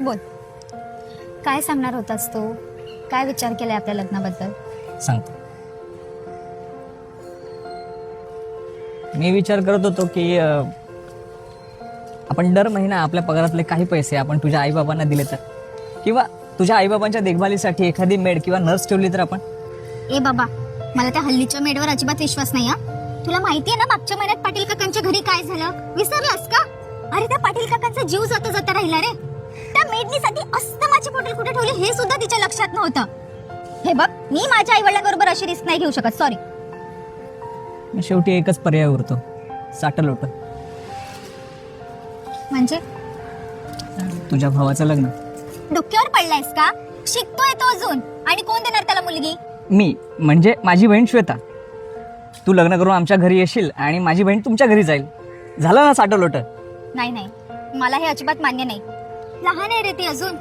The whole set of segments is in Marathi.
बोल, काय सांगणार होतास तू? काय विचार केलाय आपल्या लग्नाबद्दल? सांगतो. मी विचार करत होतो की आपण दर महिना आपल्या पगारातले काही पैसे आपण तुझ्या आईबाबांना दिले तर, किंवा तुझ्या आईबाबांच्या देखभालीसाठी एखादी मेड किंवा नर्स ठेवली तर आपण. ए बाबा, मला त्या हल्लीच्या मेडवर अजिबात विश्वास नाही. तुला माहितीये ना मागच्या महिन्यात पाटील काकांच्या घरी काय झालं? विसरलास का? अरे त्या पाटील काकांचा जीव जाता जाता राहिला रे. त्या मेडनी साठी अस्तमाची बॉटल कुठे ठेवली हे सुद्धा तिच्या लक्षात नव्हतं. हे बघ, मी माझ्या आई वडिलांबरोबर अशी रिस्क नाही घेऊ शकत. सॉरी. शेवटी एकच पर्याय उरतो, साटलोट. म्हणजे तुझ्या भावाचं लग्न. डोक्यावर पडलायस का? शिकतोय तो अजून, आणि कोण देणार त्याला मुलगी? मी म्हणजे माझी बहीण श्वेता. तू लग्न करून आमच्या घरी येशील आणि माझी बहीण तुमच्या घरी जाईल. झालं ना साटलोट? नाही नाही, मला हे अजिबात मान्य नाही. लहान आहे रे ती अजून.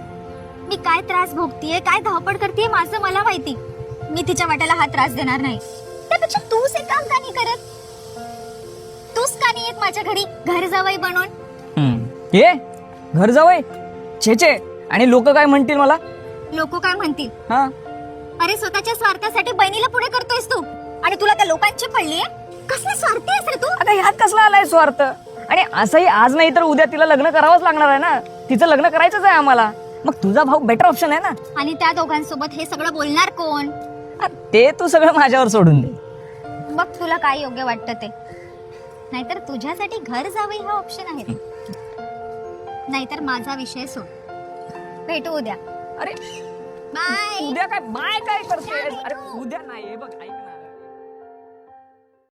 मी काय त्रास भोगतीये, काय धावपळ करतेय माझं मला माहिती. मी तिच्या वाट्याला हा त्रास देणार नाही. त्यापेक्षा तूच एक काम का नाही करत? तूच का नाही येत माझ्या घरी घर जावई बनून? हे घर जावई छे, आणि लोक काय म्हणतील मला? लोक काय म्हणतील? हा, अरे स्वतःच्या स्वार्थासाठी बहिणीला पुढे करतोयस तू, आणि तुला त्या लोकांची पडलीये. कसले स्वार्थी आहेस रे तू? आता ह्यात कसला आलाय स्वार्थ? आणि असंही आज नाही तर उद्या तिला लग्न करावंच लागणार आहे ना. तिचं लग्न करायचंच आहे आम्हाला. मग तुझा भाऊ बेटर ऑप्शन आहे ना. आणि त्या दोघांसोबत हे सगळं बोलणार कोण? ते तू सगळं माझ्यावर सोडून दे. बघ तुला काय योग्य वाटतं ते. नाहीतर तुझ्यासाठी घर जावई हा ऑप्शन आहे. नाहीतर माझा विषय सोड. भेटू उद्या. अरे बाय. उद्या काय बाय काय करते? अरे उद्या नाही. हे बघ ऐक.